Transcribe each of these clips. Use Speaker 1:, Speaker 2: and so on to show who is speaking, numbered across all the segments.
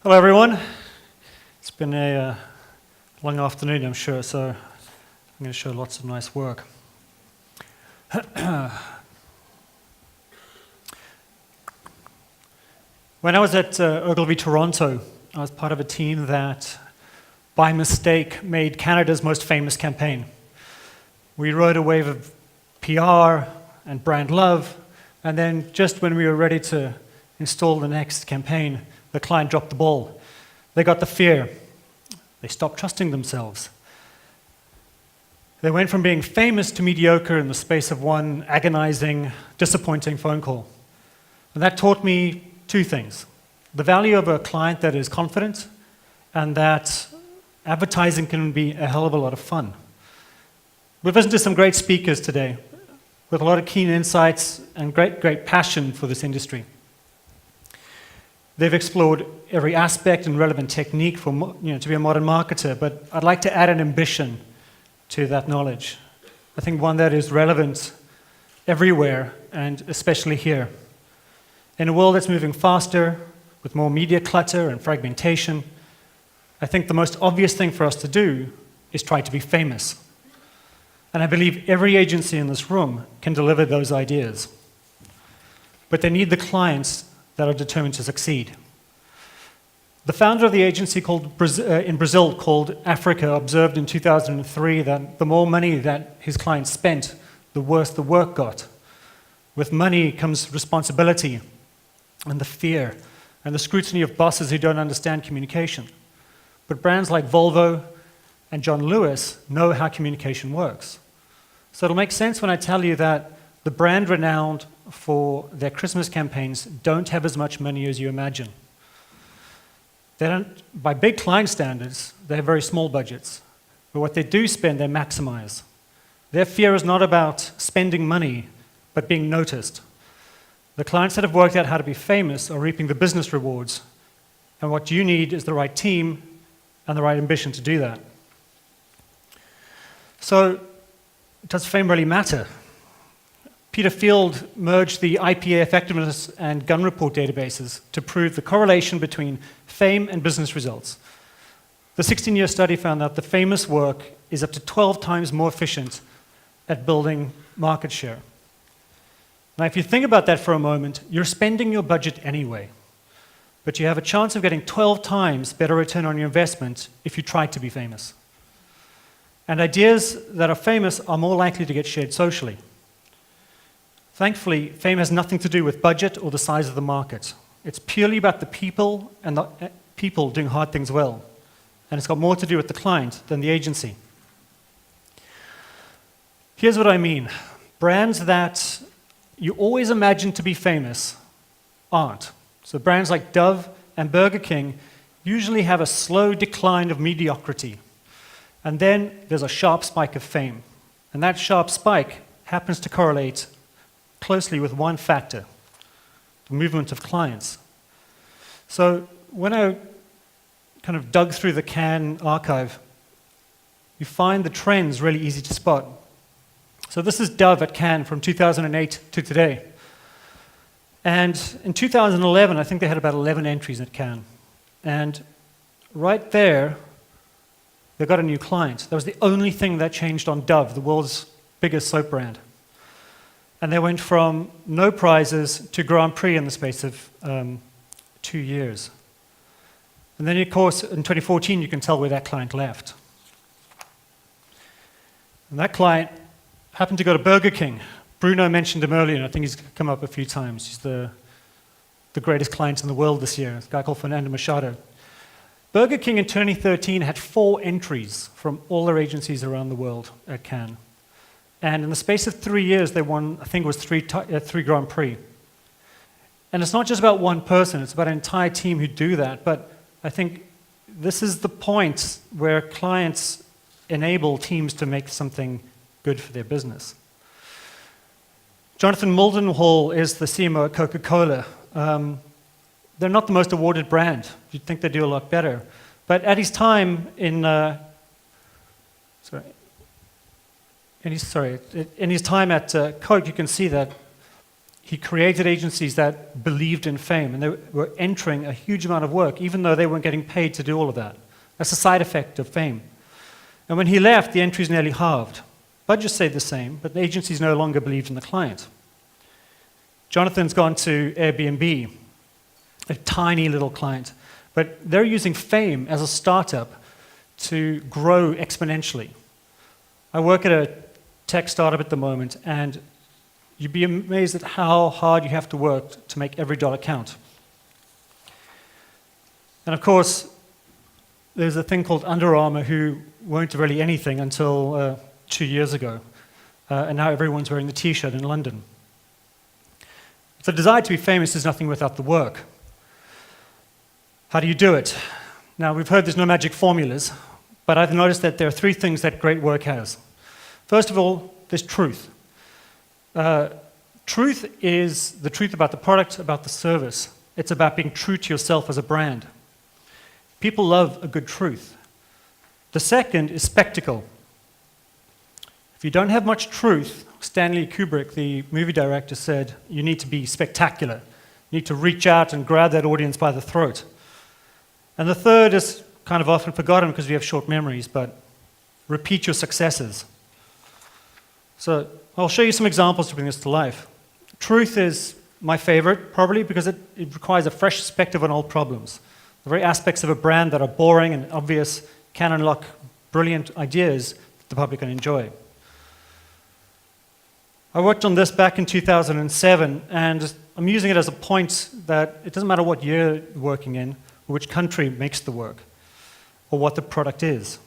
Speaker 1: Hello everyone. It's been a long afternoon, I'm sure, so I'm going to show lots of nice work. When I was at Ogilvy Toronto, I was part of a team that, by mistake, made Canada's most famous campaign. We rode a wave of PR and brand love, and then just when we were ready to install the next campaign, the client dropped the ball. They got the fear. They stopped trusting themselves. They went from being famous to mediocre in the space of one agonizing, disappointing phone call. And that taught me two things: the value of a client that is confident, and that advertising can be a hell of a lot of fun. We've listened to some great speakers today with a lot of keen insights and great passion for this industry. They've explored every aspect and relevant technique for, to be a modern marketer, but I'd like to add an ambition to that knowledge. I think one that is relevant everywhere, and especially here. In a world that's moving faster, with more media clutter and fragmentation, I think the most obvious thing for us to do is try to be famous. And I believe every agency in this room can deliver those ideas. But they need the clients that are determined to succeed. The founder of the agency in Brazil called Africa observed in 2003 that the more money that his clients spent, the worse the work got. With money comes responsibility and the fear and the scrutiny of bosses who don't understand communication. But brands like Volvo and John Lewis know how communication works. So it'll make sense when I tell you that the brand renowned for their Christmas campaigns don't have as much money as you imagine. They don't, by big client standards, they have very small budgets. But what they do spend, they maximize. Their fear is not about spending money, but being noticed. The clients that have worked out how to be famous are reaping the business rewards. And what you need is the right team and the right ambition to do that. So, does fame really matter? Peter Field merged the IPA effectiveness and gun report databases to prove the correlation between fame and business results. The 16-year study found that the famous work is up to 12 times more efficient at building market share. Now, if you think about that for a moment, you're spending your budget anyway, but you have a chance of getting 12 times better return on your investment if you try to be famous. And ideas that are famous are more likely to get shared socially. Thankfully, fame has nothing to do with budget or the size of the market. It's purely about the people and the people doing hard things well. And it's got more to do with the client than the agency. Here's what I mean. Brands that you always imagine to be famous aren't. So brands like Dove and Burger King usually have a slow decline of mediocrity. And then there's a sharp spike of fame. And that sharp spike happens to correlate closely with one factor: the movement of clients. So when I kind of dug through the Cannes archive, you find the trends really easy to spot. So this is Dove at Cannes from 2008 to today. And in 2011, I think they had about 11 entries at Cannes. And right there, they got a new client. That was the only thing that changed on Dove, the world's biggest soap brand. And they went from no prizes to Grand Prix in the space of 2 years. And then, of course, in 2014, you can tell where that client left. And that client happened to go to Burger King. Bruno mentioned him earlier, and I think he's come up a few times. He's the greatest client in the world this year, a guy called Fernando Machado. Burger King in 2013 had 4 entries from all their agencies around the world at Cannes. And in the space of 3 years, they won, I think it was 3 Grand Prix. And it's not just about one person, it's about an entire team who do that. But I think this is the point where clients enable teams to make something good for their business. Jonathan Mildenhall is the CMO at Coca-Cola. They're not the most awarded brand. You'd think they do a lot better. But at his time in his time at Coke, you can see that He created agencies that believed in fame, and they were entering a huge amount of work, even though they weren't getting paid to do all of that. That's a side effect of fame. And when he left, the entries nearly halved. Budgets stayed the same, but the agencies no longer believed in the client. Jonathan's gone to Airbnb, a tiny little client, but they're using fame as a startup to grow exponentially. I work at a tech startup at the moment, and you'd be amazed at how hard you have to work to make every dollar count. And of course, there's a thing called Under Armour who weren't really anything until 2 years ago, and now everyone's wearing the t-shirt in London. The desire to be famous is nothing without the work. How do you do it? Now, we've heard there's no magic formulas, but I've noticed that there are 3 things that great work has. First of all, there's truth. Truth is the truth about the product, about the service. It's about being true to yourself as a brand. People love a good truth. The second is spectacle. If you don't have much truth, Stanley Kubrick, the movie director, said you need to be spectacular. You need to reach out and grab that audience by the throat. And the third is kind of often forgotten because we have short memories, but repeat your successes. So I'll show you some examples to bring this to life. Truth is my favorite, probably because it requires a fresh perspective on old problems. The very aspects of a brand that are boring and obvious can unlock brilliant ideas that the public can enjoy. I worked on this back in 2007, and I'm using it as a point that it doesn't matter what year you're working in, or which country makes the work, or what the product is.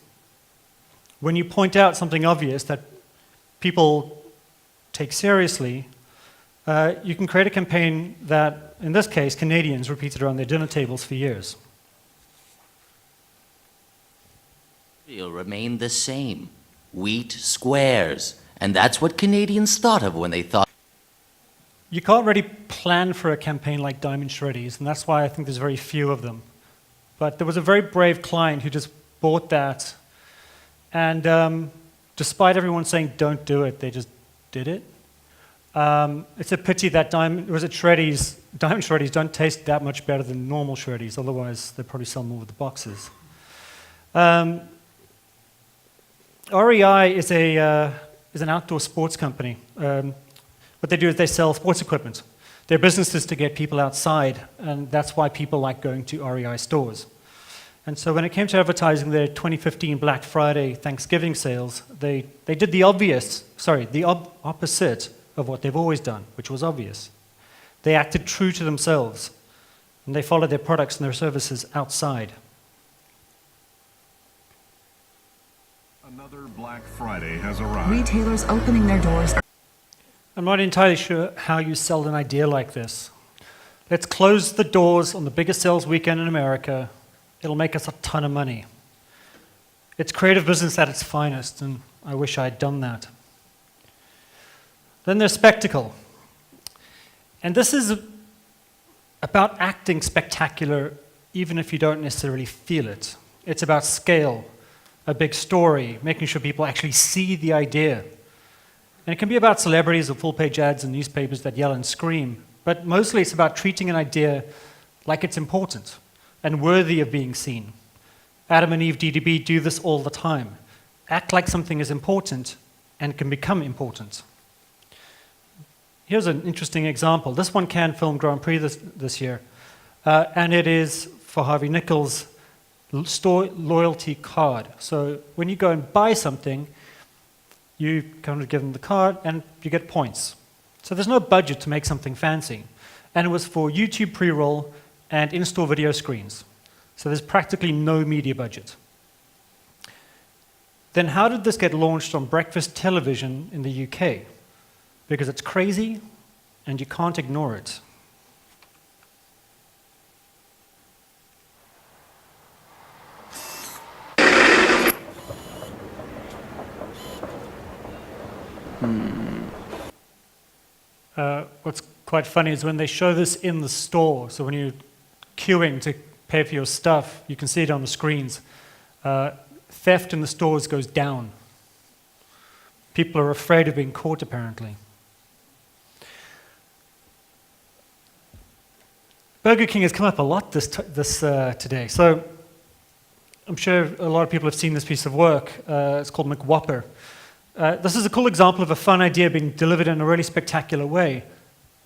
Speaker 1: When you point out something obvious that people take seriously, you can create a campaign that, in this case, Canadians repeated around their dinner tables for years.
Speaker 2: It'll remain the same. Wheat squares. And that's what Canadians thought of when they thought.
Speaker 1: You can't really plan for a campaign like Diamond Shreddies, and that's why I think there's very few of them. But there was a very brave client who just bought that, and despite everyone saying don't do it, they just did it. It's a pity that Diamond Shreddies don't taste that much better than normal Shreddies, otherwise they'd probably sell more with the boxes. REI is an outdoor sports company. What they do is they sell sports equipment. Their business is to get people outside, and that's why people like going to REI stores. And so when it came to advertising their 2015 Black Friday Thanksgiving sales, they did the opposite of what they've always done, which was obvious. They acted true to themselves, and they followed their products and their services outside.
Speaker 3: Another Black Friday has arrived.
Speaker 4: Retailers opening their doors.
Speaker 1: I'm not entirely sure how you sell an idea like this. Let's close the doors on the biggest sales weekend in America. It'll make us a ton of money. It's creative business at its finest, and I wish I had done that. Then there's spectacle. And this is about acting spectacular even if you don't necessarily feel it. It's about scale, a big story, making sure people actually see the idea. And it can be about celebrities or full-page ads in newspapers that yell and scream, but mostly it's about treating an idea like it's important and worthy of being seen. Adam and Eve DDB do this all the time. Act like something is important and can become important. Here's an interesting example. This won Cannes Film Grand Prix this year, and it is for Harvey Nichols' store loyalty card. So when you go and buy something, you kind of give them the card and you get points. So there's no budget to make something fancy. And it was for YouTube pre-roll and in-store video screens. So there's practically no media budget. Then how did this get launched on breakfast television in the UK? Because it's crazy and you can't ignore it. What's quite funny is when they show this in the store, so when you're queuing to pay for your stuff, you can see it on the screens. Theft in the stores goes down. People are afraid of being caught, apparently. Burger King has come up a lot today. So I'm sure a lot of people have seen this piece of work. It's called McWhopper. This is a cool example of a fun idea being delivered in a really spectacular way.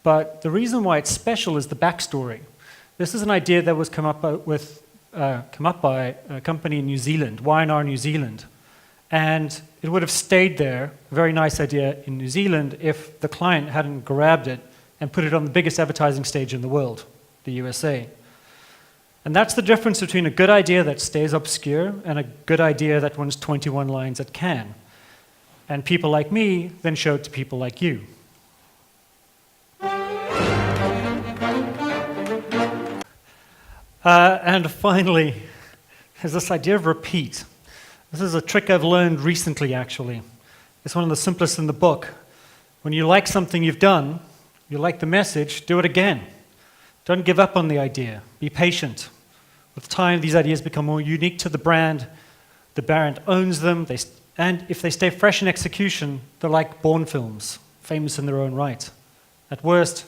Speaker 1: But the reason why it's special is the backstory. This is an idea that was come up by a company in New Zealand, Y&R New Zealand. And it would have stayed there, a very nice idea in New Zealand, if the client hadn't grabbed it and put it on the biggest advertising stage in the world, the USA. And that's the difference between a good idea that stays obscure and a good idea that runs 21 lines at Cannes. And people like me then show it to people like you. And finally, there's this idea of repeat. This is a trick I've learned recently, actually. It's one of the simplest in the book. When you like something you've done, you like the message, do it again. Don't give up on the idea. Be patient. With time, these ideas become more unique to the brand. The brand owns them, and if they stay fresh in execution, they're like Bourne films, famous in their own right. At worst,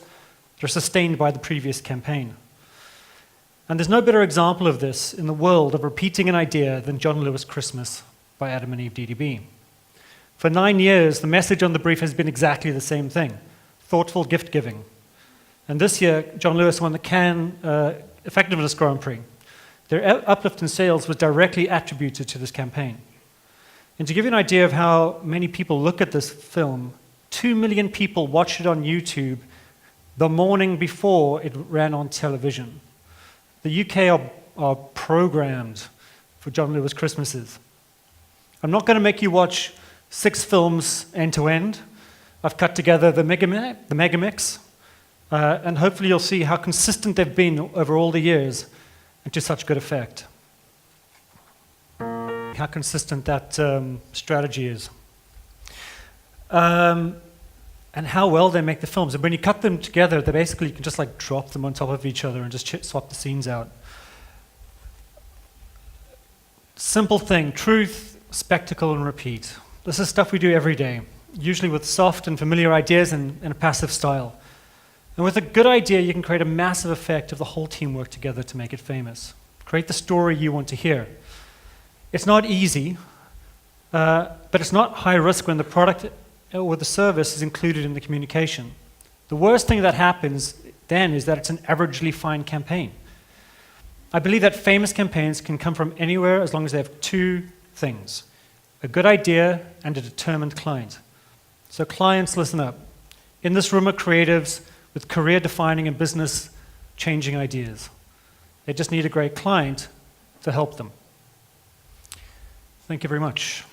Speaker 1: they're sustained by the previous campaign. And there's no better example of this in the world of repeating an idea than John Lewis' Christmas by Adam and Eve DDB. For 9 years, the message on the brief has been exactly the same thing: thoughtful gift giving. And this year, John Lewis won the Cannes Effectiveness Grand Prix. Their uplift in sales was directly attributed to this campaign. And to give you an idea of how many people look at this film, 2 million people watched it on YouTube the morning before it ran on television. The UK are programmed for John Lewis Christmases. I'm not going to make you watch 6 films end to end. I've cut together the mega mix, and hopefully you'll see how consistent they've been over all the years and to such good effect. How consistent that strategy is. And how well they make the films. And when you cut them together, they basically, you can just like drop them on top of each other and just swap the scenes out. Simple thing: truth, spectacle, and repeat. This is stuff we do every day, usually with soft and familiar ideas and in a passive style. And with a good idea, you can create a massive effect if the whole team work together to make it famous. Create the story you want to hear. It's not easy, but it's not high risk when the product or the service is included in the communication. The worst thing that happens then is that it's an averagely fine campaign. I believe that famous campaigns can come from anywhere as long as they have 2 things: a good idea and a determined client. So clients, listen up. In this room are creatives with career-defining and business-changing ideas. They just need a great client to help them. Thank you very much.